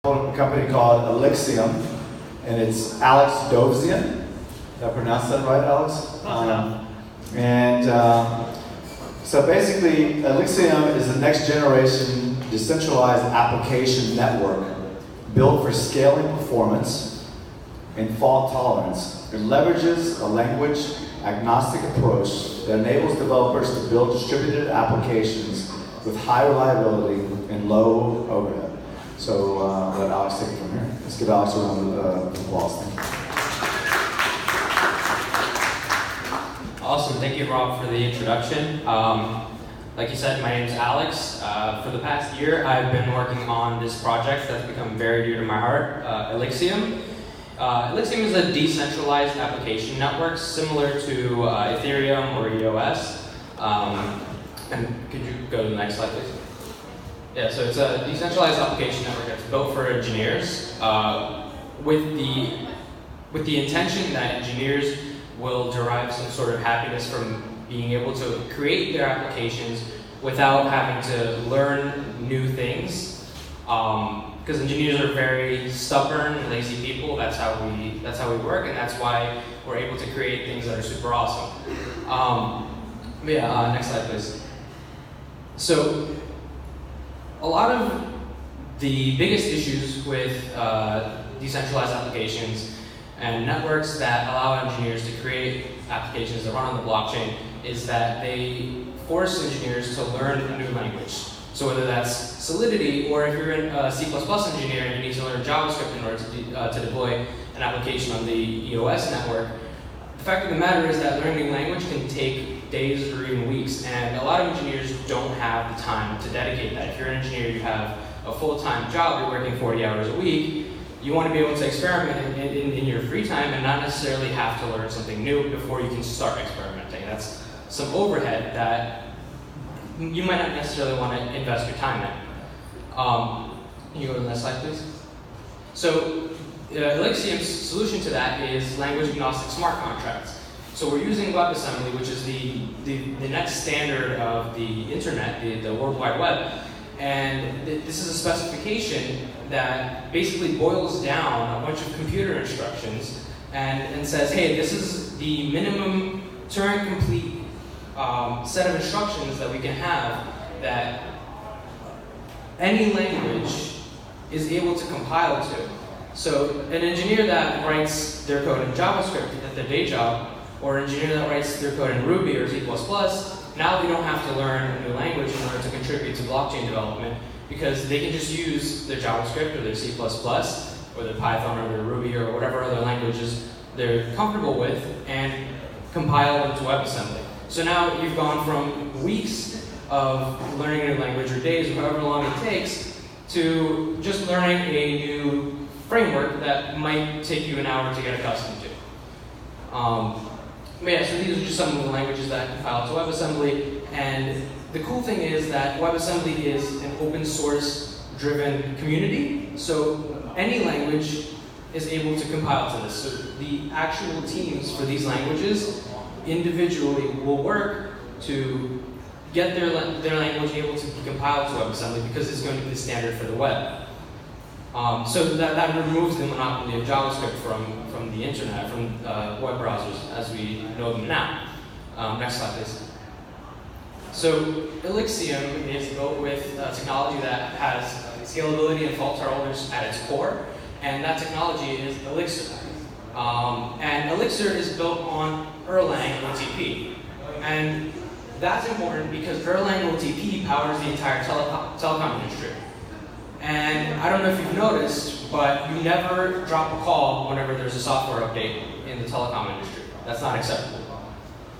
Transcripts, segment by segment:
A company called Elixium, and it's Alex Dovzian. Did I pronounce that right, Alex? So basically, Elixium is the next generation decentralized application network built for scaling performance and fault tolerance. It leverages a language agnostic approach that enables developers to build distributed applications with high reliability and low overhead. So let Alex take it from here. Let's give Alex a round of applause. Awesome, thank you, Rob, for the introduction. Like you said, my name is Alex. For the past year, I've been working on this project that's become very dear to my heart, Elixium. Elixium is a decentralized application network similar to Ethereum or EOS. And could you go to the next slide, please? Yeah, so it's a decentralized application network that's built for engineers with the intention that engineers will derive some sort of happiness from being able to create their applications without having to learn new things. Because engineers are very stubborn, lazy people. That's how we work, and that's why we're able to create things that are super awesome. Next slide, please. So, a lot of the biggest issues with decentralized applications and networks that allow engineers to create applications that run on the blockchain is that they force engineers to learn a new language. So whether that's Solidity, or if you're a C++ engineer and you need to learn JavaScript in order to deploy an application on the EOS network, the fact of the matter is that learning a new language can take days or even weeks, and a lot of engineers don't have the time to dedicate that. If you're an engineer, you have a full-time job, you're working 40 hours a week, you want to be able to experiment in your free time and not necessarily have to learn something new before you can start experimenting. That's some overhead that you might not necessarily want to invest your time in. Can you go to the next slide, please? So, Elixium's solution to that is language-agnostic smart contracts. So we're using WebAssembly, which is the next standard of the internet, the World Wide Web. And this is a specification that basically boils down a bunch of computer instructions and says, hey, this is the minimum Turing-complete set of instructions that we can have that any language is able to compile to. So an engineer that writes their code in JavaScript at their day job, or an engineer that writes their code in Ruby or C++, now they don't have to learn a new language in order to contribute to blockchain development, because they can just use their JavaScript or their C++ or their Python or their Ruby or whatever other languages they're comfortable with and compile them to WebAssembly. So now you've gone from weeks of learning a new language, or days, or however long it takes, to just learning a new framework that might take you an hour to get accustomed to. So these are just some of the languages that compile to WebAssembly, and the cool thing is that WebAssembly is an open source driven community, so any language is able to compile to this. So the actual teams for these languages individually will work to get their language able to be compiled to WebAssembly, because it's going to be the standard for the web. So that removes the monopoly of JavaScript from the internet, from web browsers as we know them now. Next slide, please. So Elixium is built with technology that has scalability and fault tolerance at its core, and that technology is Elixir. And Elixir is built on Erlang OTP. And that's important because Erlang OTP powers the entire telecom industry. And I don't know if you've noticed, but you never drop a call whenever there's a software update in the telecom industry. That's not acceptable.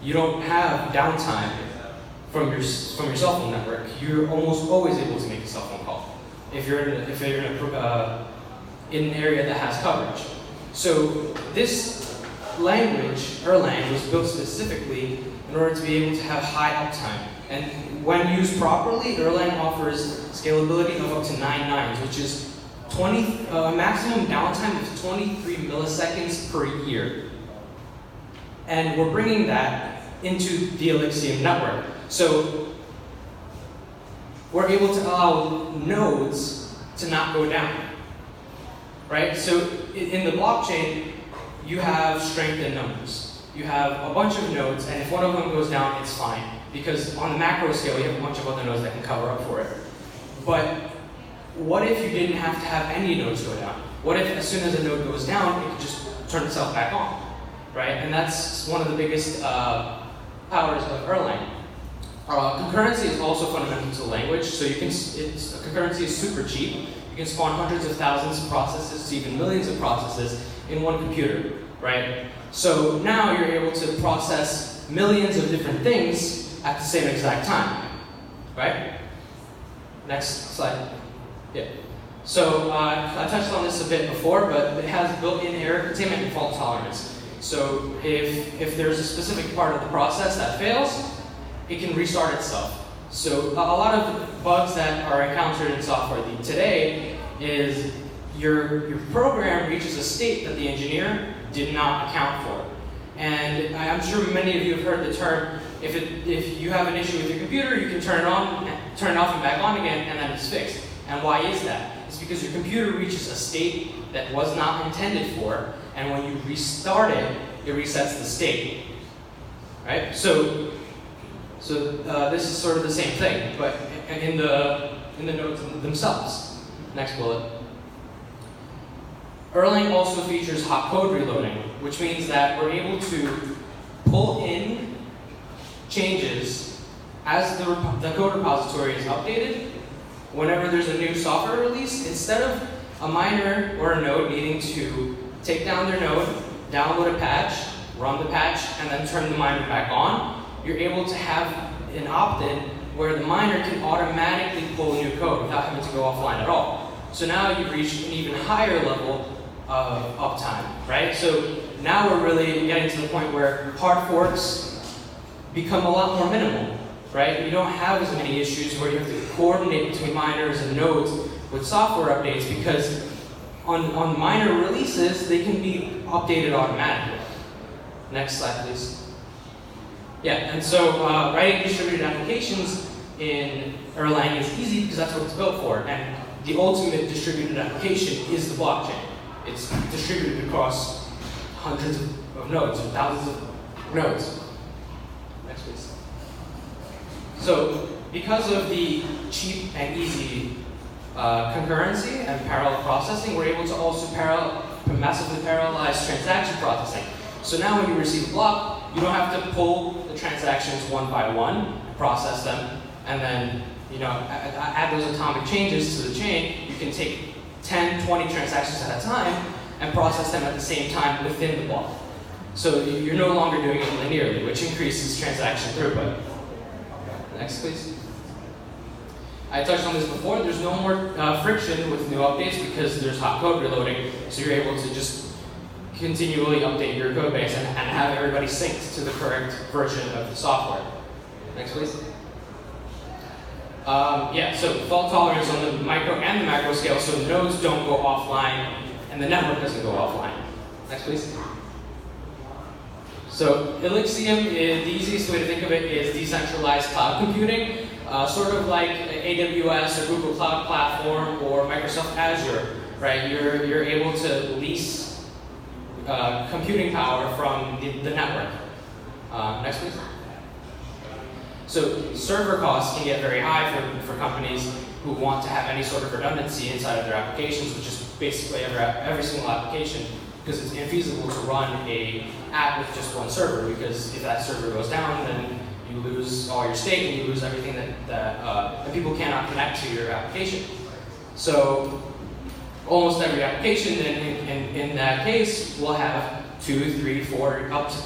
You don't have downtime from your cell phone network. You're almost always able to make a cell phone call if you're in an area that has coverage. So this language, Erlang, was built specifically in order to be able to have high uptime. And when used properly, Erlang offers scalability of up to 9 nines, which is maximum downtime of 23 milliseconds per year. And we're bringing that into the Elixium network. So we're able to allow nodes to not go down. right? So in the blockchain, you have strength in numbers. You have a bunch of nodes, and if one of them goes down, it's fine. Because on the macro scale, you have a bunch of other nodes that can cover up for it. But what if you didn't have to have any nodes go down? What if as soon as a node goes down, it could just turn itself back on, right? And that's one of the biggest powers of Erlang. Concurrency is also fundamental to the language, so concurrency is super cheap. You can spawn hundreds of thousands of processes to even millions of processes in one computer, right? So now you're able to process millions of different things at the same exact time, right? Next slide. Yeah. So I touched on this a bit before, but it has built-in error containment and fault tolerance. So if there's a specific part of the process that fails, it can restart itself. So a lot of bugs that are encountered in software today is your program reaches a state that the engineer did not account for. And I'm sure many of you have heard the term, if you have an issue with your computer, you can turn it off and back on again, and then it's fixed. And why is that? It's because your computer reaches a state that was not intended for, and when you restart it, it resets the state, right? So this is sort of the same thing, but in the nodes themselves. Next bullet. Erlang also features hot code reloading, which means that we're able to pull in changes as the code repository is updated. Whenever there's a new software release, instead of a miner or a node needing to take down their node, download a patch, run the patch, and then turn the miner back on, you're able to have an opt-in where the miner can automatically pull new code without having to go offline at all. So now you've reached an even higher level of uptime, right? So now we're really getting to the point where hard forks become a lot more minimal, right? You don't have as many issues where you have to coordinate between miners and nodes with software updates, because on minor releases, they can be updated automatically. Next slide, please. Yeah, and so writing distributed applications in Erlang is easy because that's what it's built for. And the ultimate distributed application is the blockchain. It's distributed across hundreds of nodes or thousands of nodes. Next, please. So because of the cheap and easy concurrency and parallel processing, we're able to also massively parallelize transaction processing. So now when you receive a block, you don't have to pull the transactions one by one, process them, and then add those atomic changes to the chain. You can take 10, 20 transactions at a time and process them at the same time within the block. So you're no longer doing it linearly, which increases transaction throughput. Next, please. I touched on this before. There's no more friction with new updates because there's hot code reloading, so you're able to just continually update your code base and have everybody synced to the correct version of the software. Next, please. So fault tolerance on the micro and the macro scale, so nodes don't go offline and the network doesn't go offline. Next, please. So Elysium, the easiest way to think of it is decentralized cloud computing, sort of like AWS or Google Cloud Platform or Microsoft Azure, right? You're able to lease computing power from the network. Next, please. So server costs can get very high for companies who want to have any sort of redundancy inside of their applications, which is basically every single application, because it's infeasible to run an app with just one server, because if that server goes down, then you lose all your state and you lose everything that people cannot connect to your application. So almost every application in that case will have 2, 3, 4, up to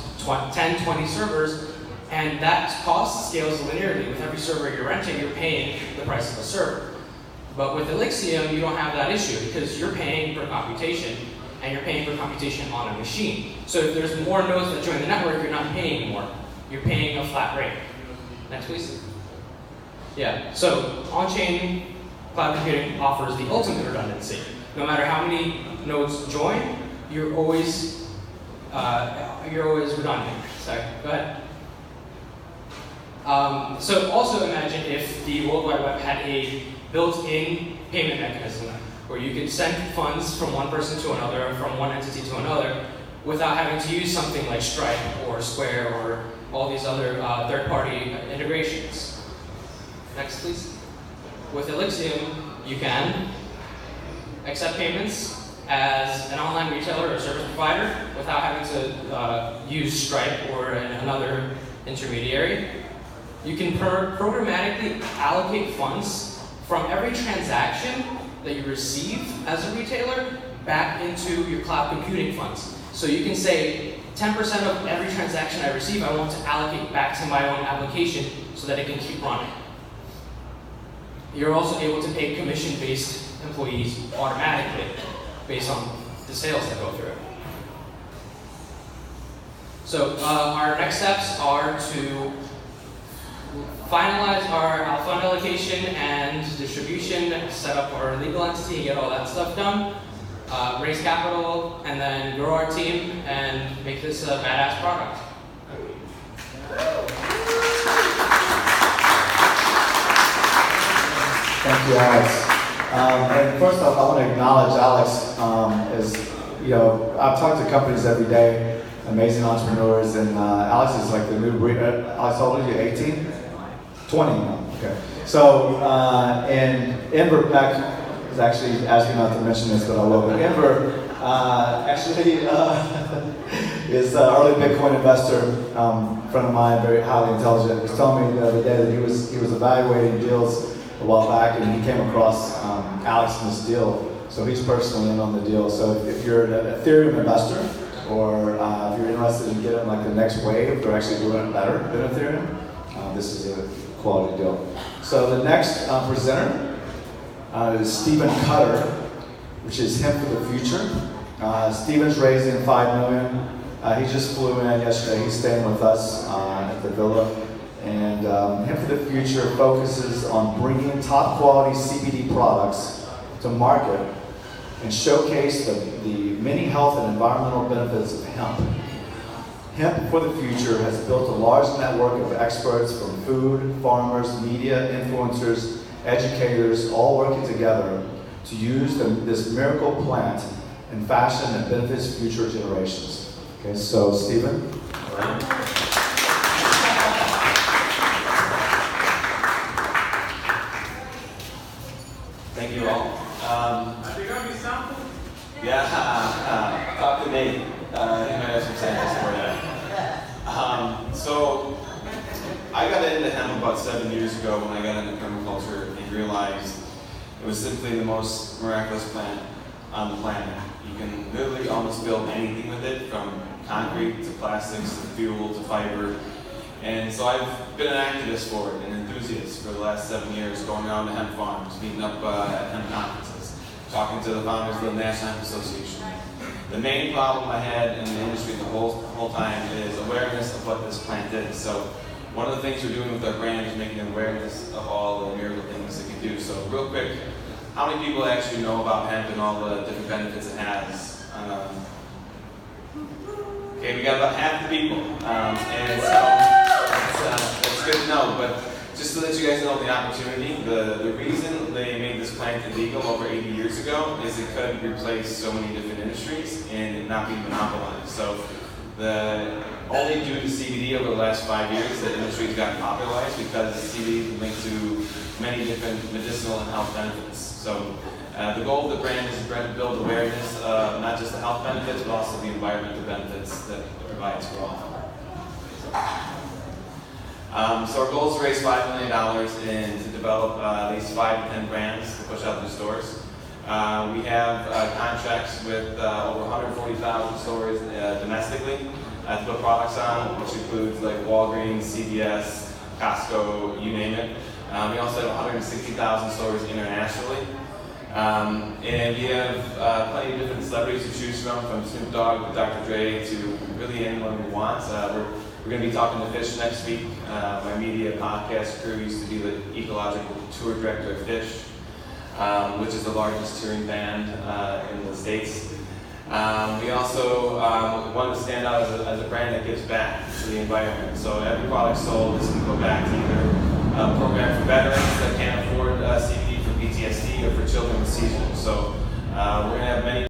10, 20 servers, and that cost scales linearly. With every server you're renting, you're paying the price of a server. But with Elysium, you don't have that issue because you're paying for computation, and you're paying for computation on a machine. So if there's more nodes that join the network, you're not paying more. You're paying a flat rate. Next, please. Yeah, so on-chain cloud computing offers the ultimate redundancy. No matter how many nodes join, you're always redundant. Sorry, go ahead. So also imagine if the World Wide Web had a built-in payment mechanism where you could send funds from one person to another, from one entity to another, without having to use something like Stripe or Square or all these other third-party integrations. Next, please. With Elixium, you can accept payments as an online retailer or service provider without having to use Stripe or another intermediary. You can programmatically allocate funds from every transaction that you receive as a retailer back into your cloud computing funds. So you can say 10% of every transaction I receive, I want to allocate back to my own application so that it can keep running. You're also able to pay commission-based employees automatically based on the sales that go through. So our next steps are to finalize our fund allocation and distribution, set up our legal entity, get all that stuff done, raise capital, and then grow our team and make this a badass product. Thank you, Alex. And first off, I want to acknowledge Alex. I've talked to companies every day, amazing entrepreneurs, and Alex is like the new breed. Alex, how old are you? 18? 20 now. Okay. So, and Enver Beck is actually asking not to mention this, but I will. But Enver is an early Bitcoin investor, friend of mine, very highly intelligent. Was telling me the other day that he was evaluating deals a while back, and he came across Alex in this deal. So he's personally in on the deal. So if you're an Ethereum investor, or if you're interested in getting like the next wave, they're actually doing it better than Ethereum, this is a quality deal. So the next presenter is Stephen Cutter, which is Hemp for the Future. Stephen's raising $5 million. He just flew in yesterday. He's staying with us at the villa. And Hemp for the Future focuses on bringing top quality CBD products to market and showcase the many health and environmental benefits of hemp. Hemp for the Future has built a large network of experts from food, farmers, media, influencers, educators, all working together to use this miracle plant in fashion that benefits future generations. Okay, so Stephen. All right. Thank you all. Talk to Nate. He might have some samples for you. So, I got into hemp about 7 years ago when I got into permaculture and realized it was simply the most miraculous plant on the planet. You can literally almost build anything with it, from concrete to plastics to fuel to fiber. And so I've been an activist for it, an enthusiast for the last 7 years, going around to hemp farms, meeting up at hemp conferences, talking to the founders of the National Hemp Association. The main problem I had in the industry the whole time is awareness of what this plant is. So one of the things we're doing with our brand is making awareness of all the miracle things it can do. So real quick, how many people actually know about hemp and all the different benefits it has? Okay, we got about half the people, and so that's good to know. But just to let you guys know the opportunity, the reason they made this plant illegal over 80 years ago is it could replace so many different industries and it not be monopolized. So only due to CBD over the last 5 years, the industry's gotten popularized because CBD is linked to many different medicinal and health benefits. So the goal of the brand is to build awareness of not just the health benefits, but also the environmental benefits that it provides for all. So our goal is to raise $5 million and to develop at least 5 to 10 brands to push out to stores. We have contracts with over 140,000 stores domestically to put products on, which includes like Walgreens, CVS, Costco, you name it. We also have 160,000 stores internationally. And we have plenty of different celebrities to choose from Snoop Dogg to Dr. Dre to really anyone who wants. We're going to be talking to Fish next week. My media podcast crew used to be the ecological tour director of Fish, which is the largest touring band in the States. We also want to stand out as a brand that gives back to the environment. So every product sold is going to go back to either a program for veterans that can't afford CBD for PTSD or for children with seizures. So we're going to have many